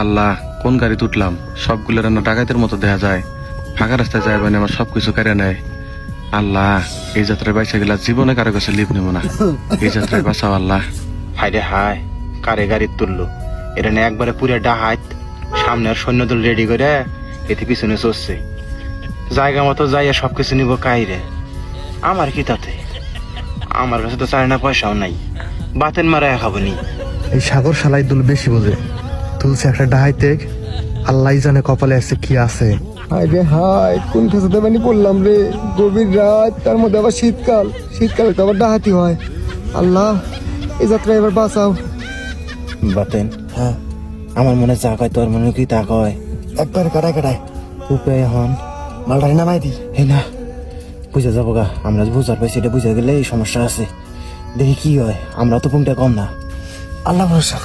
আল্লাহ, কোন গাড়ি তুটলাম, সবগুলো রান্না ডাকাতের মতো দেখা যায়। ফাঁকা রাস্তায় যায় মানে আমার সবকিছু কেড়ে নেয়। আল্লাহ, এই যাত্রায় বাইসা গেলা জীবনে কারো কাছে লিপ নেবো না। এই যাত্রায় বাঁচাও আল্লাহ। হায় রে হায়, কারে গাড়ি তুললো? এটা না একবারে পুরে ডাহাত। সামনে আর সৈন্যদল রেডি করে এতে পিছনে চলছে। জায়গা মতো যাইয়া সবকিছু নিব কাইরে। আমার কি তাতে? আমার কাছে তো চায় না, পয়সাও নাই। বাতেন মারায় খাবো নি। এই সাগর শালাই দুল বেশি বোঝে, তুলছে একটা ডাহাইতে। আল্লাহ জানে কপালে আছে কি আছে। হায় রে হায়, কোন ফেসাতে বানি পড়লাম রে। গভীর রাত, তার মধ্যে আবার শীতকাল। শীতকালে তো আবার ডাহাতি হয়। আল্লাহ, এই যাত্রা এবার বাঁচাও। বাতেন, হ্যাঁ, আমার মনে যা কয় তোর মনে কি তা কয়। একবার কাটায় কাটায় উপায় হন মালটারি নামাই দি। এই না, বুঝে যাবো গা। আমরা বুঝার পাইছি, এটা বুঝে গেলে এই সমস্যা আছে। দেখি কি হয়, আমরা তো পুংটা কম না। আল্লাহ ভরসা।